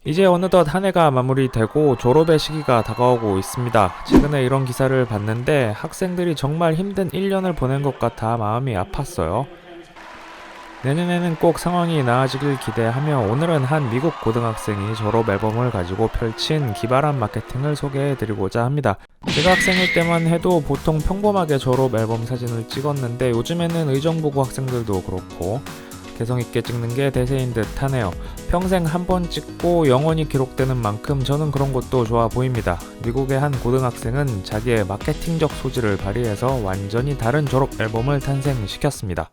이제 어느덧 한 해가 마무리되고 졸업의 시기가 다가오고 있습니다. 최근에 이런 기사를 봤는데 학생들이 정말 힘든 1년을 보낸 것 같아 마음이 아팠어요. 내년에는 꼭 상황이 나아지길 기대하며 오늘은 한 미국 고등학생이 졸업 앨범을 가지고 펼친 기발한 마케팅을 소개해드리고자 합니다. 제가 학생일 때만 해도 보통 평범하게 졸업 앨범 사진을 찍었는데 요즘에는 의정부고 학생들도 그렇고 개성있게 찍는 게 대세인 듯 하네요. 평생 한 번 찍고 영원히 기록되는 만큼 저는 그런 것도 좋아 보입니다. 미국의 한 고등학생은 자기의 마케팅적 소질을 발휘해서 완전히 다른 졸업 앨범을 탄생시켰습니다.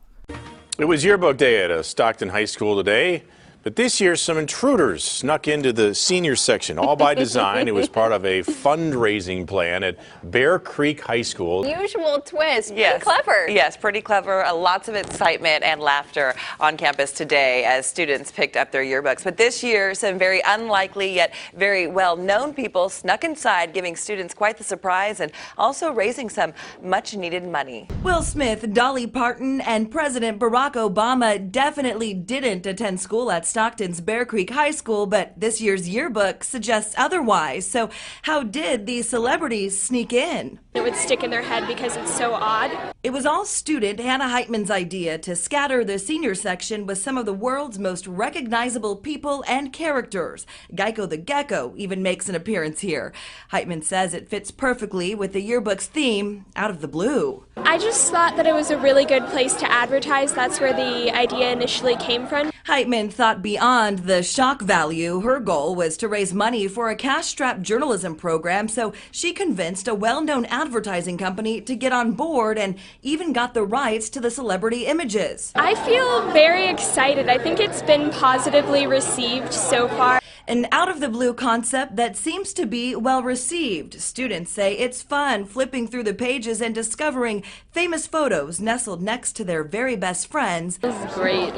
It was yearbook day at Stockton High School today, but this year some intruders snuck into the senior section, all by design. It was part of a fundraising plan at Bear Creek High School. Unusual twist. Yes. Pretty clever. Yes, pretty clever. Lots of excitement and laughter on campus today as students picked up their yearbooks. But this year, some very unlikely yet very well-known people snuck inside, giving students quite the surprise and also raising some much-needed money. Will Smith, Dolly Parton, and President Barack Obama definitely didn't attend school at Stockton's Bear Creek High School, but this year's yearbook suggests otherwise. So how did these celebrities sneak in? It would stick in their head because it's so odd. It was all student Hannah Heitman's idea to scatter the senior section with some of the world's most recognizable people and characters. Geico the Gecko even makes an appearance here. Heitman says it fits perfectly with the yearbook's theme, Out of the Blue. I just thought that it was a really good place to advertise. That's where the idea initially came from. Heitman thought beyond the shock value. Her goal was to raise money for a cash-strapped journalism program, so she convinced a well-known advertising company to get on board and even got the rights to the celebrity images. I feel very excited. I think it's been positively received so far. An out-of-the-blue concept that seems to be well-received. Students say it's fun flipping through the pages and discovering famous photos nestled next to their very best friends. It was great,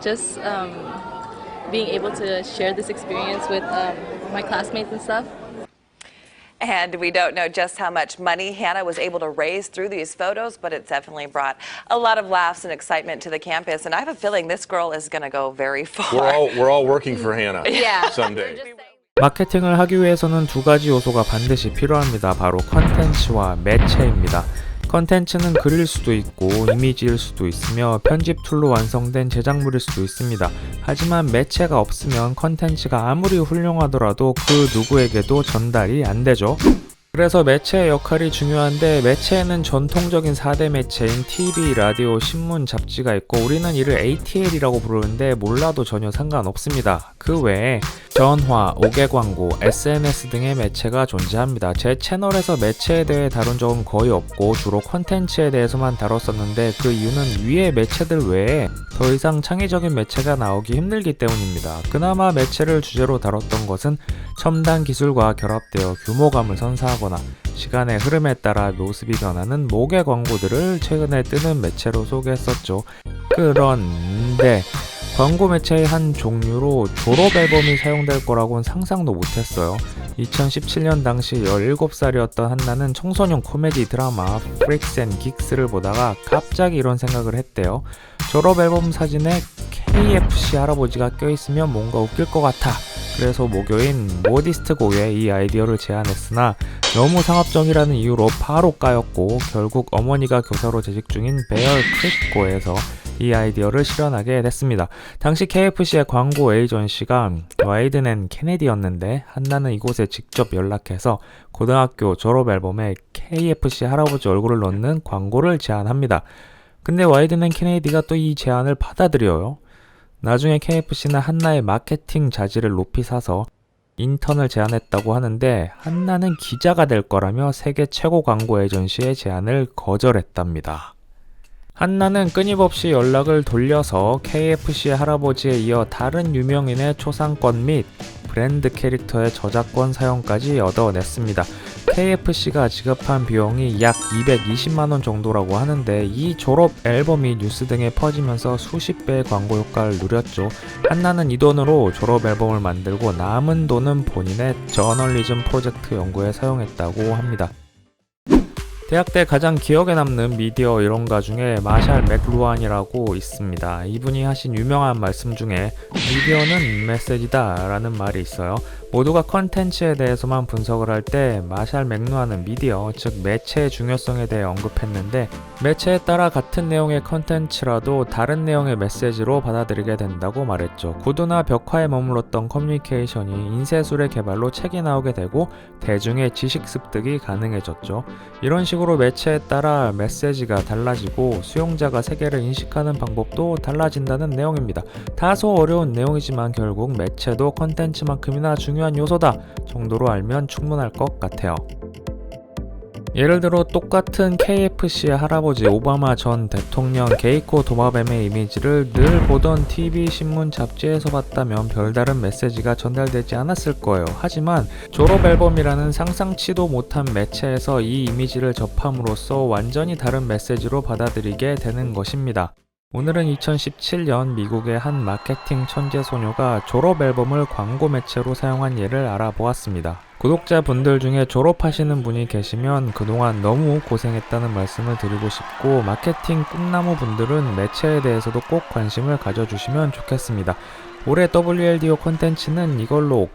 just being able to share this experience with my classmates and stuff. And we don't know just how much money Hannah was able to raise through these photos, but it definitely brought a lot of laughs and excitement to the campus. And I have a feeling this girl is going to go very far. We're all working for Hannah Yeah. someday. 마케팅을 하기 위해서는 두 가지 요소가 반드시 필요합니다. 바로 컨텐츠와 매체입니다. 컨텐츠는 글일 수도 있고 이미지일 수도 있으며 편집 툴로 완성된 제작물일 수도 있습니다. 하지만 매체가 없으면 컨텐츠가 아무리 훌륭하더라도 그 누구에게도 전달이 안 되죠. 그래서 매체의 역할이 중요한데 매체에는 전통적인 4대 매체인 TV, 라디오, 신문, 잡지가 있고 우리는 이를 ATL이라고 부르는데 몰라도 전혀 상관없습니다. 그 외에 전화, 5개 광고, SNS 등의 매체가 존재합니다. 제 채널에서 매체에 대해 다룬 적은 거의 없고 주로 콘텐츠에 대해서만 다뤘었는데 그 이유는 위의 매체들 외에 더 이상 창의적인 매체가 나오기 힘들기 때문입니다. 그나마 매체를 주제로 다뤘던 것은 첨단 기술과 결합되어 규모감을 선사하거나 시간의 흐름에 따라 모습이 변하는 모계 광고들을 최근에 뜨는 매체로 소개했었죠. 그런데 광고 매체의 한 종류로 졸업 앨범이 사용될 거라고는 상상도 못했어요. 2017년 당시 17살이었던 한나는 청소년 코미디 드라마 프릭스 앤 긱스를 보다가 갑자기 이런 생각을 했대요. 졸업 앨범 사진에 KFC 할아버지가 껴있으면 뭔가 웃길 것 같아. 그래서 모교인 모디스트 고에 이 아이디어를 제안했으나 너무 상업적이라는 이유로 바로 까였고 결국 어머니가 교사로 재직 중인 베어 크릭 고에서 이 아이디어를 실현하게 됐습니다. 당시 KFC의 광고 에이전시가 와이든 앤 케네디였는데 한나는 이곳에 직접 연락해서 고등학교 졸업 앨범에 KFC 할아버지 얼굴을 넣는 광고를 제안합니다. 근데 와이든 앤 케네디가 또 이 제안을 받아들여요. 나중에 KFC는 한나의 마케팅 자질을 높이 사서 인턴을 제안했다고 하는데 한나는 기자가 될 거라며 세계 최고 광고 에이전시의 제안을 거절했답니다. 한나는 끊임없이 연락을 돌려서 KFC 할아버지에 이어 다른 유명인의 초상권 및 브랜드 캐릭터의 저작권 사용까지 얻어냈습니다. KFC가 지급한 비용이 약 220만원 정도라고 하는데 이 졸업 앨범이 뉴스 등에 퍼지면서 수십 배의 광고 효과를 누렸죠. 한나는 이 돈으로 졸업 앨범을 만들고 남은 돈은 본인의 저널리즘 프로젝트 연구에 사용했다고 합니다. 대학 때 가장 기억에 남는 미디어 이론가 중에 마샬 맥루한이라고 있습니다. 이분이 하신 유명한 말씀 중에 미디어는 메시지다 라는 말이 있어요. 모두가 컨텐츠에 대해서만 분석을 할 때 마샬 맥루한은 미디어, 즉 매체의 중요성에 대해 언급했는데 매체에 따라 같은 내용의 컨텐츠라도 다른 내용의 메시지로 받아들이게 된다고 말했죠. 구두나 벽화에 머물렀던 커뮤니케이션이 인쇄술의 개발로 책이 나오게 되고 대중의 지식 습득이 가능해졌죠. 이런 식으로 매체에 따라 메시지가 달라지고 수용자가 세계를 인식하는 방법도 달라진다는 내용입니다. 다소 어려운 내용이지만 결국 매체도 컨텐츠만큼이나 중요한 요소다 정도로 알면 충분할 것 같아요. 예를 들어 똑같은 KFC의 할아버지 오바마 전 대통령 게이코 도마뱀의 이미지를 늘 보던 TV, 신문, 잡지에서 봤다면 별다른 메시지가 전달되지 않았을 거예요. 하지만 졸업 앨범이라는 상상치도 못한 매체에서 이 이미지를 접함으로써 완전히 다른 메시지로 받아들이게 되는 것입니다. 오늘은 2017년 미국의 한 마케팅 천재 소녀가 졸업 앨범을 광고 매체로 사용한 예를 알아보았습니다. 구독자분들 중에 졸업하시는 분이 계시면 그동안 너무 고생했다는 말씀을 드리고 싶고 마케팅 꿈나무 분들은 매체에 대해서도 꼭 관심을 가져주시면 좋겠습니다. 올해 WLDO 콘텐츠는 이걸로